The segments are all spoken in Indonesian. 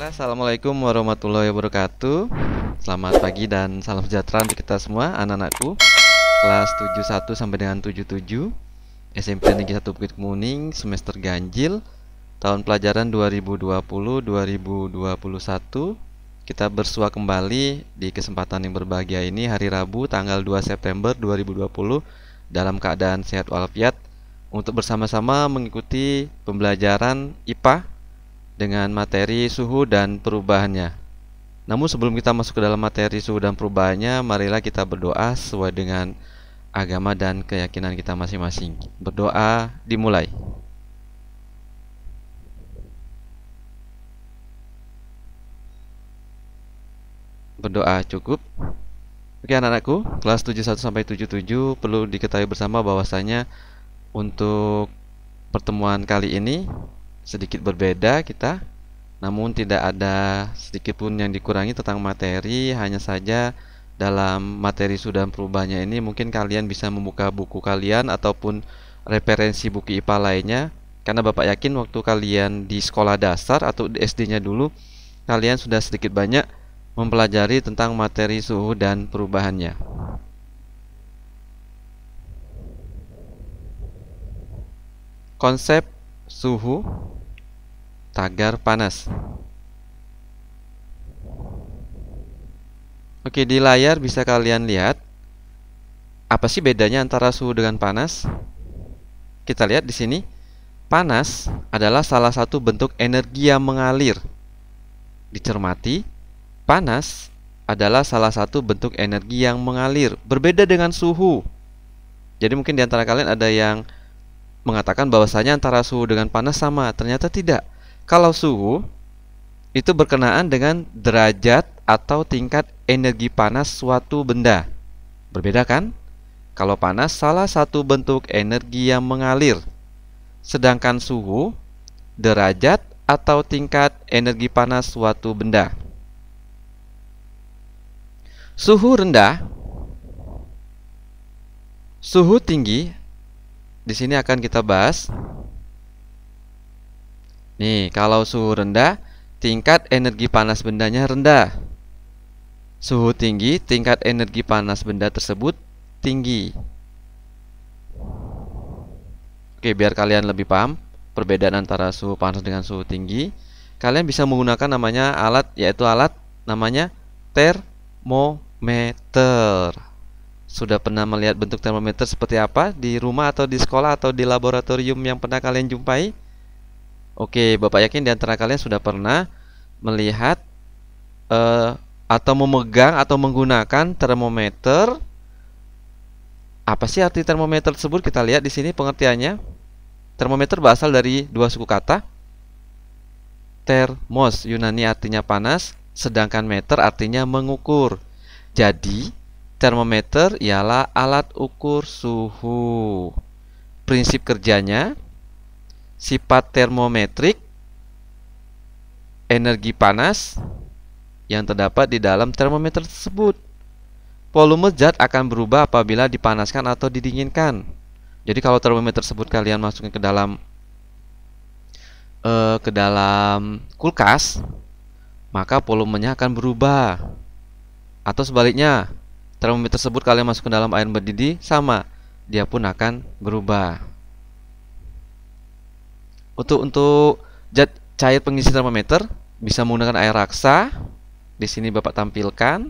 Assalamualaikum warahmatullahi wabarakatuh. Selamat pagi dan salam sejahtera untuk kita semua, anak-anakku kelas 71 sampai dengan 77 SMP Negeri 1 Bukit Kemuning, semester ganjil, tahun pelajaran 2020-2021. Kita bersua kembali di kesempatan yang berbahagia ini, hari Rabu tanggal 2 September 2020, dalam keadaan sehat walafiat, untuk bersama-sama mengikuti pembelajaran IPA dengan materi suhu dan perubahannya. Namun sebelum kita masuk ke dalam materi suhu dan perubahannya, marilah kita berdoa sesuai dengan agama dan keyakinan kita masing-masing. Berdoa dimulai. Berdoa cukup. Oke anak-anakku, kelas 71 sampai 77 perlu diketahui bersama bahwasanya untuk pertemuan kali ini sedikit berbeda kita, namun tidak ada sedikit pun yang dikurangi tentang materi. Hanya saja dalam materi suhu dan perubahannya ini mungkin kalian bisa membuka buku kalian ataupun referensi buku IPA lainnya, karena Bapak yakin waktu kalian di sekolah dasar atau di SD-nya dulu, kalian sudah sedikit banyak mempelajari tentang materi suhu dan perubahannya. Konsep suhu, tagar panas. Oke, di layar bisa kalian lihat apa sih bedanya antara suhu dengan panas? Kita lihat di sini, panas adalah salah satu bentuk energi yang mengalir. Dicermati, panas adalah salah satu bentuk energi yang mengalir, berbeda dengan suhu. Jadi mungkin di antara kalian ada yang mengatakan bahwasanya antara suhu dengan panas sama. Ternyata tidak. Kalau suhu itu berkenaan dengan derajat atau tingkat energi panas suatu benda. Berbeda kan? Kalau panas salah satu bentuk energi yang mengalir. Sedangkan suhu, derajat atau tingkat energi panas suatu benda. Suhu rendah, suhu tinggi, di sini akan kita bahas. Nih, kalau suhu rendah, tingkat energi panas bendanya rendah. Suhu tinggi, tingkat energi panas benda tersebut tinggi. Oke, biar kalian lebih paham perbedaan antara suhu panas dengan suhu tinggi, kalian bisa menggunakan namanya alat, yaitu alat namanya termometer. Sudah pernah melihat bentuk termometer seperti apa di rumah atau di sekolah atau di laboratorium yang pernah kalian jumpai? Oke, Bapak yakin di antara kalian sudah pernah melihat atau memegang atau menggunakan termometer. Apa sih arti termometer tersebut? Kita lihat di sini pengertiannya. Termometer berasal dari dua suku kata. Thermos, Yunani artinya panas, sedangkan meter artinya mengukur. Jadi termometer ialah alat ukur suhu. Prinsip kerjanya, sifat termometrik, energi panas yang terdapat di dalam termometer tersebut. Volume zat akan berubah apabila dipanaskan atau didinginkan. Jadi kalau termometer tersebut kalian masukin ke dalam kulkas, maka volumenya akan berubah. Atau sebaliknya, termometer tersebut kalian masuk ke dalam air mendidih, sama, dia pun akan berubah. Untuk zat cair pengisi termometer bisa menggunakan air raksa. Di sini Bapak tampilkan.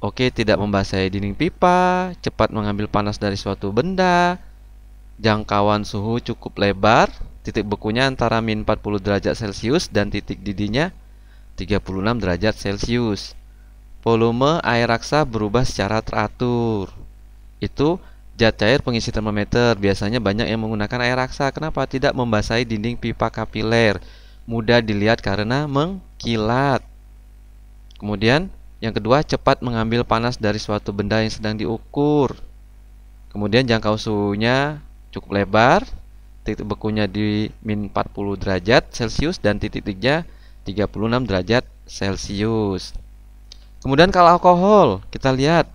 Oke, tidak membasahi dinding pipa, cepat mengambil panas dari suatu benda, jangkauan suhu cukup lebar, titik bekunya antara min 40 derajat Celcius dan titik didihnya 36 derajat Celcius. Volume air raksa berubah secara teratur. Itu zat cair pengisi termometer. Biasanya banyak yang menggunakan air raksa. Kenapa? Tidak membasahi dinding pipa kapiler, mudah dilihat karena mengkilat. Kemudian yang kedua, cepat mengambil panas dari suatu benda yang sedang diukur. Kemudian jangkau suhunya cukup lebar, titik bekunya di min 40 derajat Celcius dan titik-titiknya 36 derajat Celcius. Kemudian kalau alkohol, kita lihat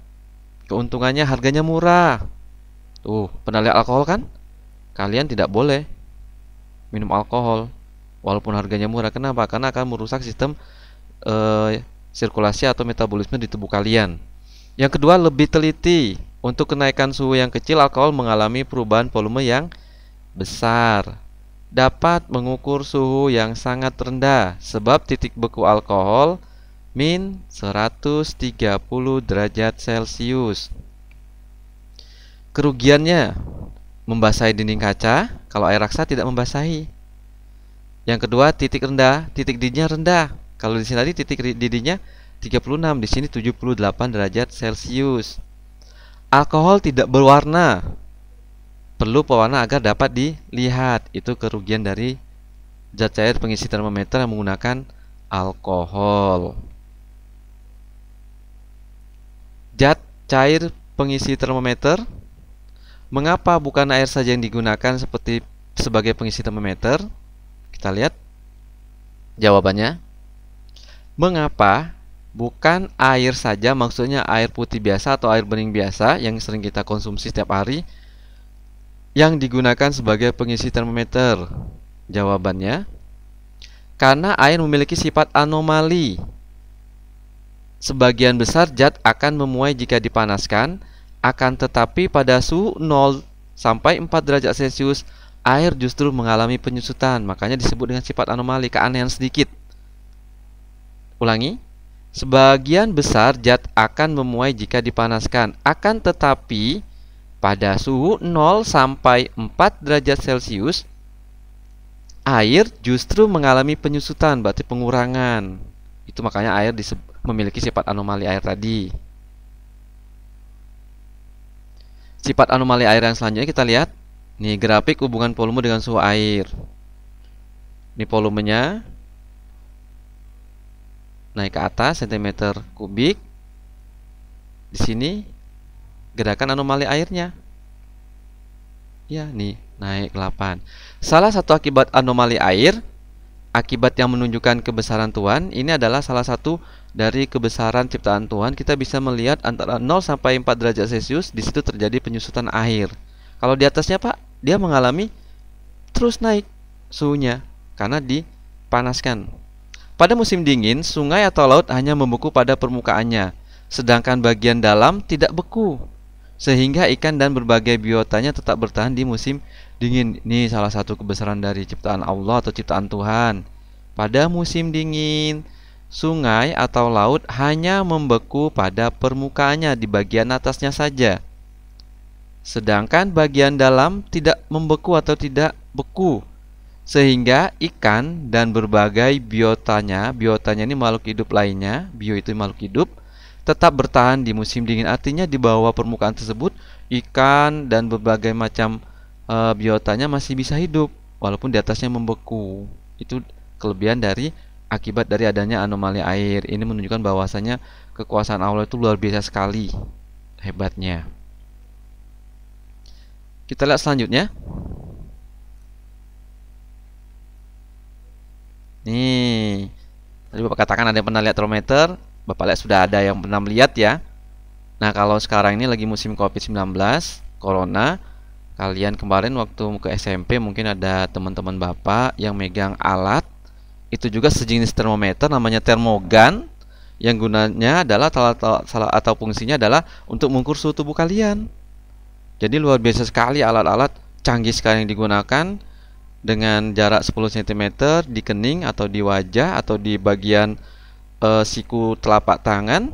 keuntungannya, harganya murah. Tuh, pernah lihat alkohol kan? Kalian tidak boleh minum alkohol. walaupun harganya murah. Kenapa? Karena akan merusak sistem sirkulasi atau metabolisme di tubuh kalian. Yang kedua, lebih teliti. Untuk kenaikan suhu yang kecil, alkohol mengalami perubahan volume yang besar. Dapat mengukur suhu yang sangat rendah, sebab titik beku alkohol min 130 derajat Celcius. Kerugiannya, membasahi dinding kaca kalau air raksa tidak membasahi. Yang kedua, titik rendah, titik didihnya rendah. Kalau di sini tadi titik didihnya 36, di sini 78 derajat Celcius. Alkohol tidak berwarna. Perlu pewarna agar dapat dilihat. Itu kerugian dari zat cair pengisi termometer yang menggunakan alkohol. Zat cair pengisi termometer. Mengapa bukan air saja yang digunakan sebagai pengisi termometer? Kita lihat jawabannya. Mengapa bukan air saja, maksudnya air putih biasa atau air bening biasa yang sering kita konsumsi setiap hari, yang digunakan sebagai pengisi termometer? Jawabannya, karena air memiliki sifat anomali. Sebagian besar zat akan memuai jika dipanaskan, akan tetapi pada suhu 0 sampai 4 derajat Celcius, air justru mengalami penyusutan. Makanya disebut dengan sifat anomali, keanehan sedikit. Ulangi, sebagian besar zat akan memuai jika dipanaskan, akan tetapi pada suhu 0 sampai 4 derajat Celcius, air justru mengalami penyusutan, berarti pengurangan. Itu makanya air memiliki sifat anomali air tadi. Sifat anomali air yang selanjutnya kita lihat. Nih grafik hubungan volume dengan suhu air. Ini volumenya naik ke atas cm kubik. Di sini gerakan anomali airnya. Ya, nih naik 8. Salah satu akibat anomali air, akibat yang menunjukkan kebesaran Tuhan, ini adalah salah satu dari kebesaran ciptaan Tuhan. Kita bisa melihat antara 0 sampai 4 derajat Celcius, di situ terjadi penyusutan air. Kalau di atasnya, Pak, dia mengalami terus naik suhunya karena dipanaskan. Pada musim dingin, sungai atau laut hanya membeku pada permukaannya, sedangkan bagian dalam tidak beku, sehingga ikan dan berbagai biotanya tetap bertahan di musim dingin. Ini salah satu kebesaran dari ciptaan Allah atau ciptaan Tuhan. Pada musim dingin, sungai atau laut hanya membeku pada permukaannya, di bagian atasnya saja, sedangkan bagian dalam tidak membeku atau tidak beku, sehingga ikan dan berbagai biotanya ini makhluk hidup lainnya, bio itu makhluk hidup, tetap bertahan di musim dingin. Artinya di bawah permukaan tersebut ikan dan berbagai macam biotanya masih bisa hidup walaupun di atasnya membeku. Itu kelebihan dari akibat dari adanya anomali air. Ini menunjukkan bahwasanya kekuasaan Allah itu luar biasa sekali hebatnya. Kita lihat selanjutnya. Nih, tadi Bapak katakan ada yang pernah lihat termometer. Bapak lihat sudah ada yang pernah melihat ya. Nah, kalau sekarang ini lagi musim COVID-19, Corona, kalian kemarin waktu ke SMP mungkin ada teman-teman Bapak yang megang alat, itu juga sejenis termometer namanya termogan, yang gunanya adalah atau fungsinya adalah untuk mengukur suhu tubuh kalian. Jadi luar biasa sekali alat-alat canggih sekarang yang digunakan. Dengan jarak 10 cm di kening atau di wajah atau di bagian siku telapak tangan,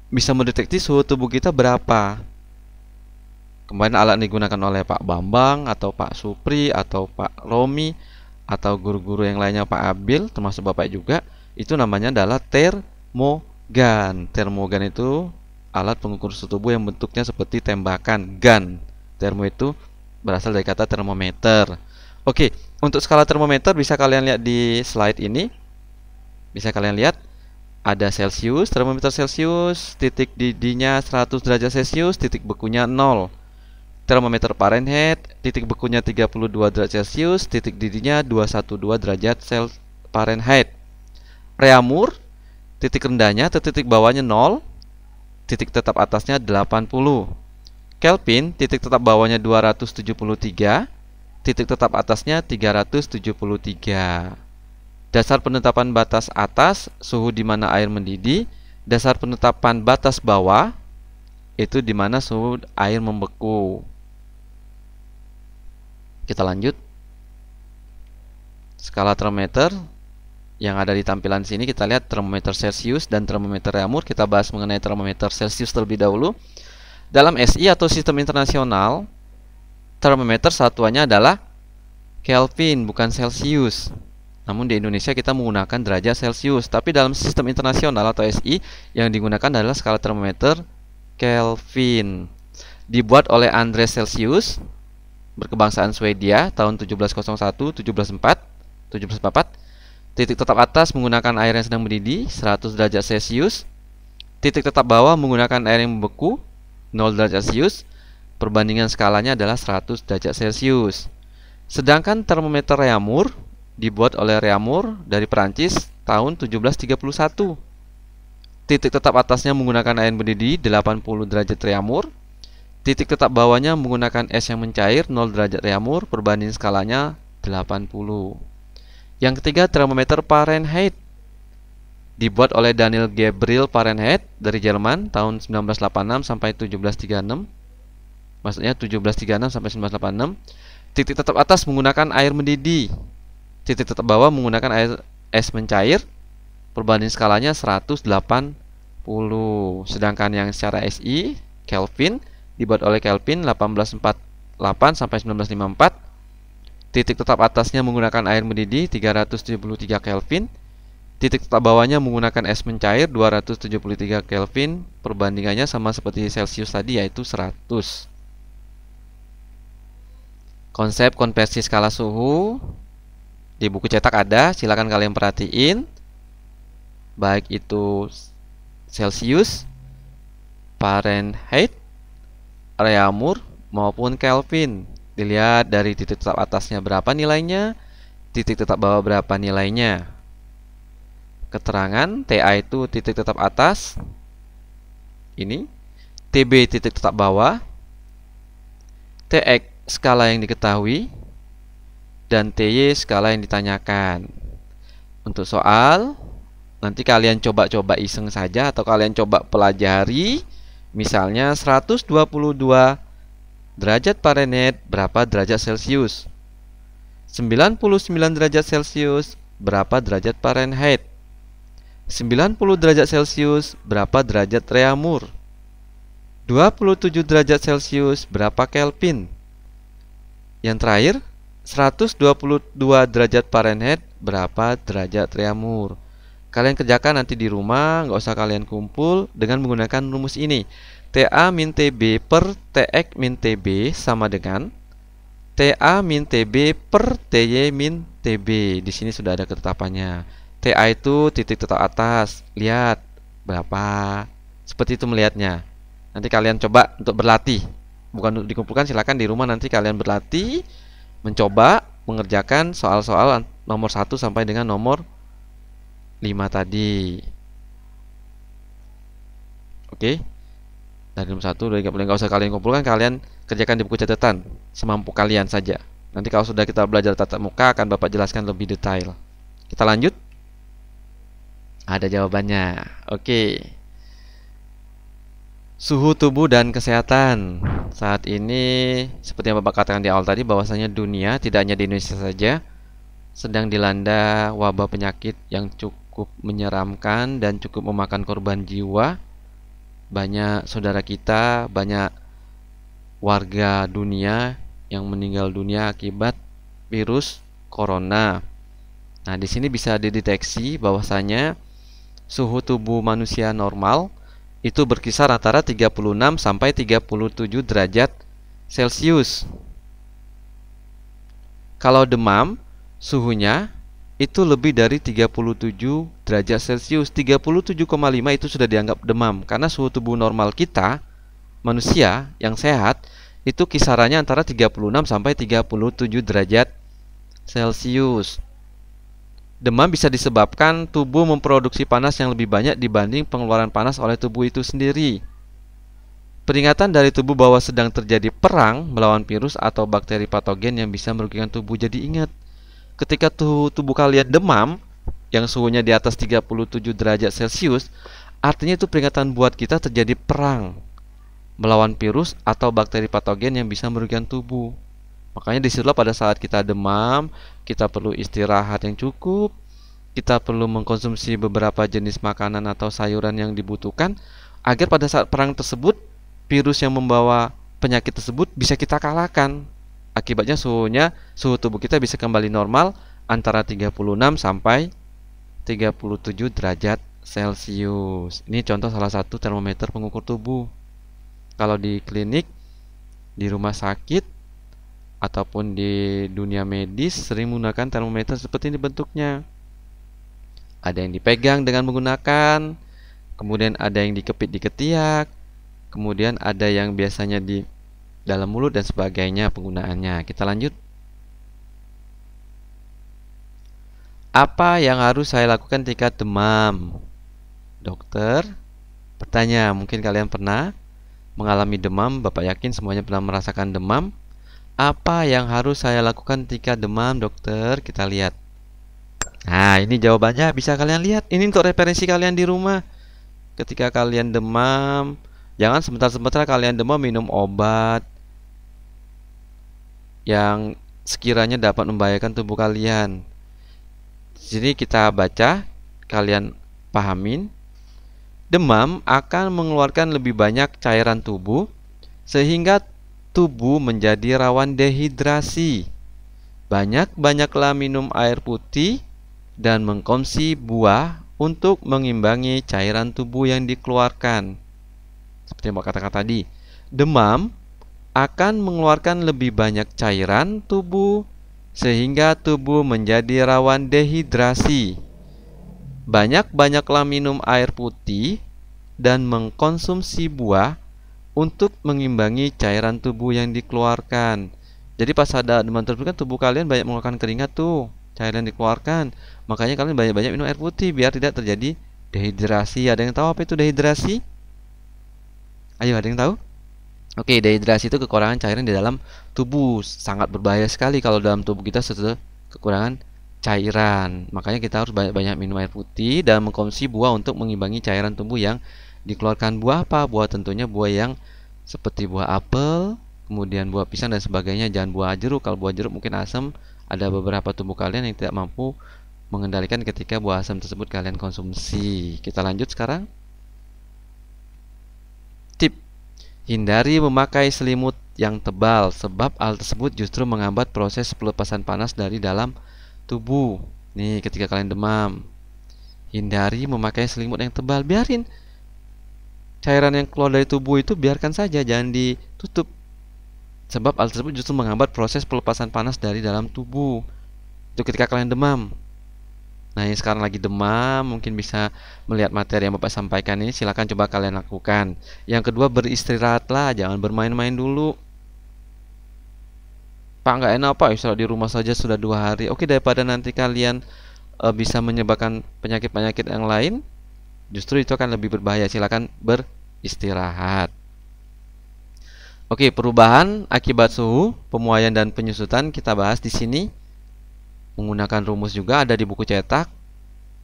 bisa mendeteksi suhu tubuh kita berapa. Kemarin alat yang digunakan oleh Pak Bambang atau Pak Supri atau Pak Romi atau guru-guru yang lainnya, Pak Abil termasuk Bapak juga, itu namanya adalah termogan. Termogan itu alat pengukur suhu tubuh yang bentuknya seperti tembakan gun. Termo itu berasal dari kata termometer. Oke, untuk skala termometer bisa kalian lihat di slide ini. Bisa kalian lihat ada Celcius, termometer Celcius, titik didihnya 100 derajat Celcius, titik bekunya 0. Termometer Fahrenheit, titik bekunya 32 derajat Celcius, titik didihnya 212 derajat Fahrenheit. Reaumur, titik rendahnya atau titik bawahnya 0, titik tetap atasnya 80. Kelvin, titik tetap bawahnya 273, titik tetap atasnya 373. Dasar penetapan batas atas, suhu di mana air mendidih. Dasar penetapan batas bawah, itu di mana suhu air membeku. Kita lanjut. Skala termometer yang ada di tampilan sini, kita lihat termometer Celcius dan termometer Reaumur. Kita bahas mengenai termometer Celcius terlebih dahulu. Dalam SI atau sistem internasional, termometer satuannya adalah Kelvin, bukan Celcius. Namun di Indonesia kita menggunakan derajat Celcius. Tapi dalam sistem internasional atau SI yang digunakan adalah skala termometer Kelvin. Dibuat oleh Andreas Celsius, berkebangsaan Swedia, tahun 1701-1744. Titik tetap atas menggunakan air yang sedang mendidih, 100 derajat Celcius. Titik tetap bawah menggunakan air yang membeku, 0 derajat Celcius. Perbandingan skalanya adalah 100 derajat Celcius. Sedangkan termometer Reaumur dibuat oleh Reaumur dari Perancis tahun 1731. Titik tetap atasnya menggunakan air mendidih 80 derajat Reaumur. Titik tetap bawahnya menggunakan es yang mencair 0 derajat Reaumur. Perbandingan skalanya 80. Yang ketiga, termometer Fahrenheit. Dibuat oleh Daniel Gabriel Fahrenheit dari Jerman tahun 1986 sampai 1736. Maksudnya 1736 sampai 1986. Titik tetap atas menggunakan air mendidih. Titik tetap bawah menggunakan air es mencair. Perbandingan skalanya 180. Sedangkan yang secara SI, Kelvin, dibuat oleh Kelvin 1848 sampai 1954. Titik tetap atasnya menggunakan air mendidih 373 Kelvin. Titik tetap bawahnya menggunakan es mencair 273 Kelvin. Perbandingannya sama seperti Celcius tadi, yaitu 100. Konsep konversi skala suhu di buku cetak ada, silakan kalian perhatiin. Baik itu Celcius, Fahrenheit, Reaumur maupun Kelvin. Dilihat dari titik tetap atasnya berapa nilainya, titik tetap bawah berapa nilainya. Keterangan TA itu titik tetap atas, ini TB titik tetap bawah, TX skala yang diketahui, dan TY skala yang ditanyakan. Untuk soal, nanti kalian coba-coba iseng saja atau kalian coba pelajari. Misalnya 122 derajat Fahrenheit berapa derajat Celcius? 99 derajat Celcius berapa derajat Fahrenheit? 90 derajat Celcius berapa derajat Reaumur? 27 derajat Celcius berapa Kelvin? Yang terakhir, 122 derajat Fahrenheit berapa derajat Reaumur? Kalian kerjakan nanti di rumah, nggak usah kalian kumpul, dengan menggunakan rumus ini. TA min TB per TX min TB sama dengan TA min TB per TY min TB. Di sini sudah ada ketetapannya. TA itu titik tetap atas. Lihat berapa. Seperti itu melihatnya. Nanti kalian coba untuk berlatih. Bukan untuk dikumpulkan, silakan di rumah nanti kalian berlatih, mencoba mengerjakan soal-soal nomor 1 sampai dengan nomor 5 tadi. Oke. Dari nomor 1 udah nggak usah kalian kumpulkan, kalian kerjakan di buku catatan semampu kalian saja. Nanti kalau sudah kita belajar tatap muka akan Bapak jelaskan lebih detail. Kita lanjut. Ada jawabannya. Oke. Suhu tubuh dan kesehatan. Saat ini seperti yang Bapak katakan di awal tadi, bahwasanya dunia tidak hanya di Indonesia saja sedang dilanda wabah penyakit yang cukup menyeramkan dan cukup memakan korban jiwa. Banyak saudara kita, banyak warga dunia yang meninggal dunia akibat virus corona. Nah, di sini bisa dideteksi bahwasanya suhu tubuh manusia normal itu berkisar antara 36 sampai 37 derajat Celcius. Kalau demam, suhunya itu lebih dari 37 derajat Celcius. 37,5 itu sudah dianggap demam, karena suhu tubuh normal kita, manusia yang sehat, itu kisarannya antara 36 sampai 37 derajat Celcius. Demam bisa disebabkan tubuh memproduksi panas yang lebih banyak dibanding pengeluaran panas oleh tubuh itu sendiri. Peringatan dari tubuh bahwa sedang terjadi perang melawan virus atau bakteri patogen yang bisa merugikan tubuh. Jadi ingat, ketika tubuh kalian demam, yang suhunya di atas 37 derajat Celcius, artinya itu peringatan buat kita terjadi perang melawan virus atau bakteri patogen yang bisa merugikan tubuh. Makanya disitulah pada saat kita demam, kita perlu istirahat yang cukup, kita perlu mengkonsumsi beberapa jenis makanan atau sayuran yang dibutuhkan agar pada saat perang tersebut virus yang membawa penyakit tersebut bisa kita kalahkan. Akibatnya suhu tubuh kita bisa kembali normal antara 36 sampai 37 derajat Celcius. Ini contoh salah satu termometer pengukur tubuh. Kalau di klinik, di rumah sakit, ataupun di dunia medis sering menggunakan termometer seperti ini bentuknya. Ada yang dipegang dengan menggunakan, kemudian ada yang dikepit di ketiak, kemudian ada yang biasanya di dalam mulut dan sebagainya penggunaannya. Kita lanjut. Apa yang harus saya lakukan ketika demam? Dokter bertanya, mungkin kalian pernah mengalami demam, Bapak yakin semuanya pernah merasakan demam. Apa yang harus saya lakukan ketika demam, dokter? Kita lihat. Nah, ini jawabannya bisa kalian lihat. Ini untuk referensi kalian di rumah. Ketika kalian demam, jangan sebentar-sebentar kalian demam minum obat yang sekiranya dapat membahayakan tubuh kalian. Jadi kita baca, kalian pahamin. Demam akan mengeluarkan lebih banyak cairan tubuh sehingga tubuh menjadi rawan dehidrasi. Banyak-banyaklah minum air putih dan mengkonsumsi buah untuk mengimbangi cairan tubuh yang dikeluarkan. Seperti yang katakan tadi, demam akan mengeluarkan lebih banyak cairan tubuh sehingga tubuh menjadi rawan dehidrasi. Banyak-banyaklah minum air putih dan mengkonsumsi buah untuk mengimbangi cairan tubuh yang dikeluarkan. Jadi pas ada demam tersebut kan tubuh kalian banyak mengeluarkan keringat tuh, cairan dikeluarkan. Makanya kalian banyak-banyak minum air putih biar tidak terjadi dehidrasi. Ada yang tahu apa itu dehidrasi? Ayo, ada yang tahu? Oke, dehidrasi itu kekurangan cairan di dalam tubuh. Sangat berbahaya sekali kalau dalam tubuh kita sudah kekurangan cairan. Makanya kita harus banyak-banyak minum air putih dan mengkonsumsi buah untuk mengimbangi cairan tubuh yang dikeluarkan. Buah apa? Buah tentunya buah yang seperti buah apel, kemudian buah pisang dan sebagainya. Jangan buah jeruk. Kalau buah jeruk mungkin asam. Ada beberapa tubuh kalian yang tidak mampu mengendalikan ketika buah asam tersebut kalian konsumsi. Kita lanjut sekarang. Tip: hindari memakai selimut yang tebal sebab hal tersebut justru menghambat proses pelepasan panas dari dalam tubuh. Nih, ketika kalian demam, hindari memakai selimut yang tebal. Biarin cairan yang keluar dari tubuh itu, biarkan saja, jangan ditutup. Sebab hal tersebut justru menghambat proses pelepasan panas dari dalam tubuh. Itu ketika kalian demam. Nah, yang sekarang lagi demam, mungkin bisa melihat materi yang Bapak sampaikan ini, silakan coba kalian lakukan. Yang kedua, beristirahatlah, jangan bermain-main dulu. Pak, nggak enak Pak, istirahat di rumah saja sudah 2 hari. Oke, daripada nanti kalian bisa menyebabkan penyakit-penyakit yang lain, justru itu akan lebih berbahaya. Silakan beristirahat. Oke, perubahan akibat suhu, pemuaian dan penyusutan kita bahas di sini. Menggunakan rumus juga ada di buku cetak.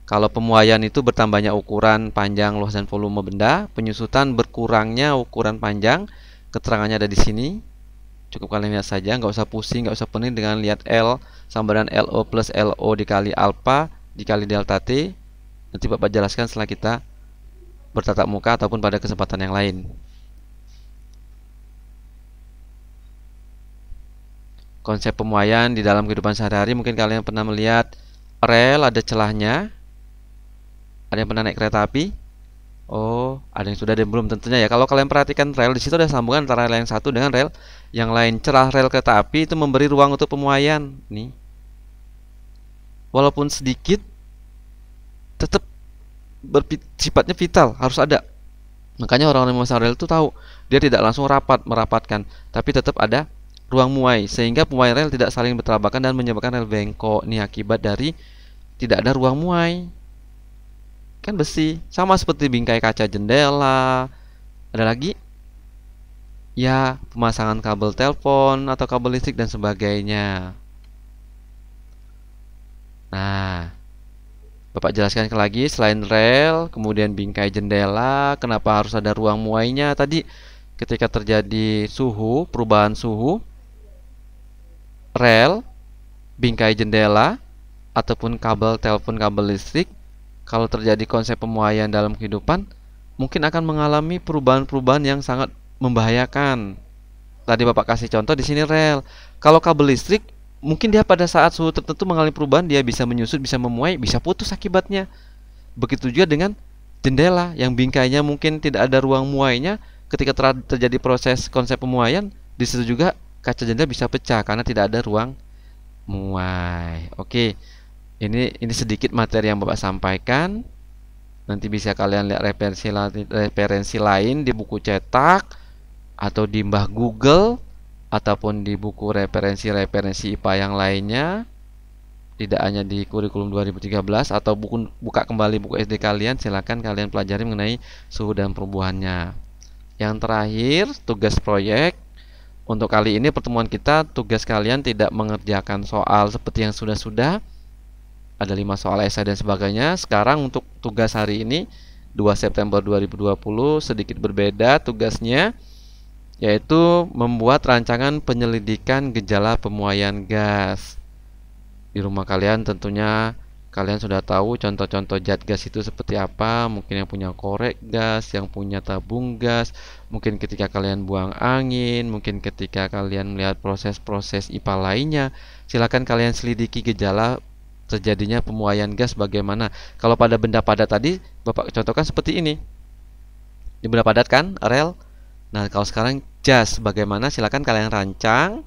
Kalau pemuaian itu bertambahnya ukuran, panjang, luas dan volume benda, penyusutan berkurangnya ukuran panjang, keterangannya ada di sini. Cukup kalian lihat saja, nggak usah pusing, nggak usah pening dengan lihat L sama dengan LO plus LO dikali alpha dikali delta T. Nanti Bapak jelaskan setelah kita bertatap muka ataupun pada kesempatan yang lain. Konsep pemuaian di dalam kehidupan sehari-hari, mungkin kalian pernah melihat rel ada celahnya. Ada yang pernah naik kereta api? Oh, ada yang sudah dan belum tentunya ya. Kalau kalian perhatikan rel di situ ada sambungan antara rel yang satu dengan rel yang lain. Celah rel kereta api itu memberi ruang untuk pemuaian. Nih, walaupun sedikit, tetap sifatnya vital, harus ada. Makanya orang-orang yang memasang rel itu tahu, dia tidak langsung merapatkan, tapi tetap ada ruang muai, sehingga pemuaian rel tidak saling bertabrakan dan menyebabkan rel bengkok. Ini akibat dari tidak ada ruang muai. Kan besi, sama seperti bingkai kaca jendela. Ada lagi ya, pemasangan kabel telepon atau kabel listrik dan sebagainya. Nah, Bapak jelaskan lagi, selain rel, kemudian bingkai jendela, kenapa harus ada ruang muainya tadi ketika terjadi perubahan suhu, rel, bingkai jendela, ataupun kabel telepon, kabel listrik, kalau terjadi konsep pemuaian dalam kehidupan, mungkin akan mengalami perubahan-perubahan yang sangat membahayakan. Tadi Bapak kasih contoh di sini rel. Kalau kabel listrik, mungkin dia pada saat suhu tertentu mengalami perubahan, dia bisa menyusut, bisa memuai, bisa putus akibatnya. Begitu juga dengan jendela yang bingkainya mungkin tidak ada ruang muainya, ketika terjadi proses konsep pemuaian, di situ juga kaca jendela bisa pecah karena tidak ada ruang muai. Oke, ini sedikit materi yang Bapak sampaikan. Nanti bisa kalian lihat referensi lain di buku cetak atau di Mbah Google ataupun di buku referensi-referensi IPA yang lainnya. Tidak hanya di kurikulum 2013 atau buka kembali buku SD kalian, silakan kalian pelajari mengenai suhu dan perubahannya. Yang terakhir, tugas proyek. Untuk kali ini pertemuan kita, tugas kalian tidak mengerjakan soal seperti yang sudah-sudah. Ada 5 soal esai dan sebagainya. Sekarang untuk tugas hari ini 2 September 2020 sedikit berbeda tugasnya, yaitu membuat rancangan penyelidikan gejala pemuaian gas. Di rumah kalian tentunya kalian sudah tahu contoh-contoh zat gas itu seperti apa. Mungkin yang punya korek gas, yang punya tabung gas, mungkin ketika kalian buang angin, mungkin ketika kalian melihat proses-proses IPA lainnya. Silakan kalian selidiki gejala terjadinya pemuaian gas bagaimana. Kalau pada benda padat tadi Bapak contohkan seperti ini. Di benda padat kan rel. Nah, kalau sekarang gas bagaimana, silakan kalian rancang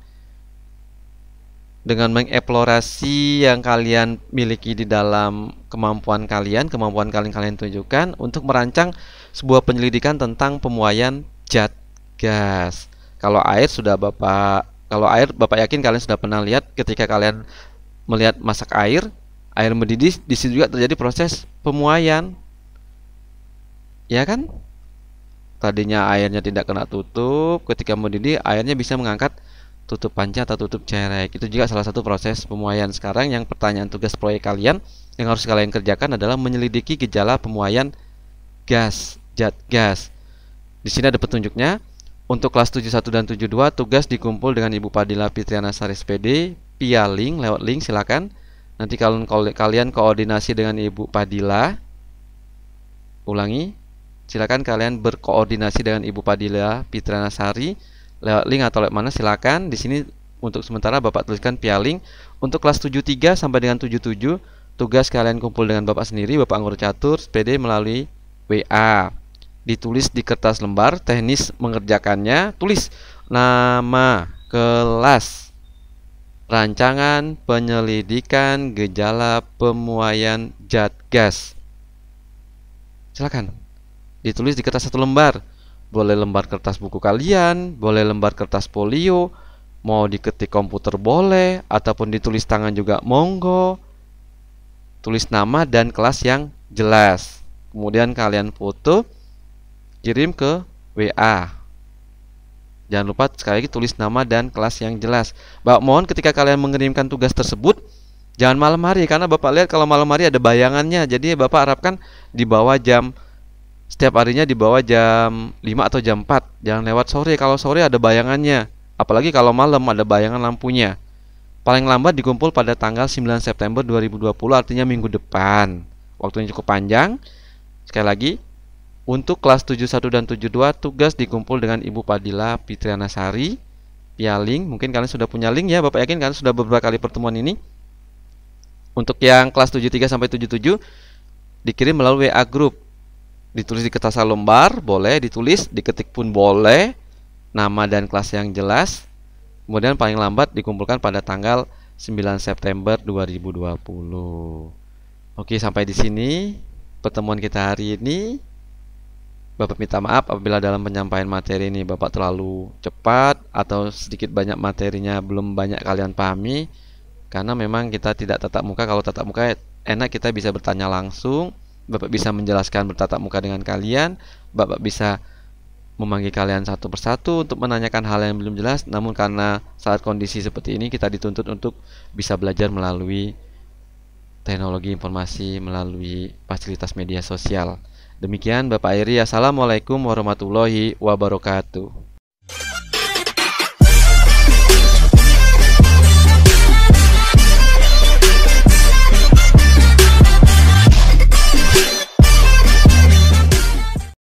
dengan mengeksplorasi yang kalian miliki di dalam kemampuan kalian kalian tunjukkan untuk merancang sebuah penyelidikan tentang pemuaian zat gas. Kalau air Bapak yakin kalian sudah pernah lihat ketika kalian melihat masak air mendidih, di situ juga terjadi proses pemuaian. Ya kan? Tadinya airnya tidak kena tutup, ketika mendidih airnya bisa mengangkat tutup panca atau tutup cerek. Itu juga salah satu proses pemuaian. Sekarang yang pertanyaan tugas proyek kalian yang harus kalian kerjakan adalah menyelidiki gejala pemuaian zat gas. Di sini ada petunjuknya. Untuk kelas 71 dan 72 tugas dikumpul dengan Ibu Padilla Fitriana Sari SPD via link, lewat link silakan. Nanti kalau kalian koordinasi dengan Ibu Padilla, ulangi, silakan kalian berkoordinasi dengan Ibu Padilla Fitriana Sari lewat link atau lewat mana silakan. Di sini untuk sementara Bapak tuliskan via link. Untuk kelas 73 sampai dengan 77 tugas kalian kumpul dengan Bapak sendiri, Bapak Anggota Catur SPD melalui WA. Ditulis di kertas lembar, teknis mengerjakannya, tulis nama kelas, rancangan penyelidikan gejala pemuaian zat gas. Silakan ditulis di kertas 1 lembar. Boleh lembar kertas buku kalian, boleh lembar kertas folio, mau diketik komputer boleh, ataupun ditulis tangan juga monggo. Tulis nama dan kelas yang jelas. Kemudian kalian foto, kirim ke WA. Jangan lupa sekali lagi tulis nama dan kelas yang jelas. Bapak mohon ketika kalian mengirimkan tugas tersebut, jangan malam hari, karena Bapak lihat kalau malam hari ada bayangannya. Jadi Bapak harapkan di bawah setiap harinya di bawah jam 5 atau jam 4. Jangan lewat sore, kalau sore ada bayangannya. Apalagi kalau malam ada bayangan lampunya. Paling lambat dikumpul pada tanggal 9 September 2020, artinya minggu depan. Waktunya cukup panjang. Sekali lagi, untuk kelas 71 dan 72 tugas dikumpul dengan Ibu Padilla Fitriana Sari via link. Mungkin kalian sudah punya link ya, Bapak yakin kalian sudah beberapa kali pertemuan ini. Untuk yang kelas 73 sampai 77 dikirim melalui WA group. Ditulis di kertas lembar, boleh ditulis, diketik pun boleh, nama dan kelas yang jelas. Kemudian paling lambat dikumpulkan pada tanggal 9 September 2020. Oke, sampai di sini pertemuan kita hari ini. Bapak minta maaf apabila dalam penyampaian materi ini Bapak terlalu cepat atau sedikit banyak materinya belum banyak kalian pahami, karena memang kita tidak tatap muka. Kalau tatap muka enak, kita bisa bertanya langsung, Bapak bisa menjelaskan bertatap muka dengan kalian, Bapak bisa memanggil kalian satu persatu untuk menanyakan hal yang belum jelas. Namun karena saat kondisi seperti ini kita dituntut untuk bisa belajar melalui teknologi informasi melalui fasilitas media sosial. Demikian Bapak Airi, Assalamualaikum warahmatullahi wabarakatuh.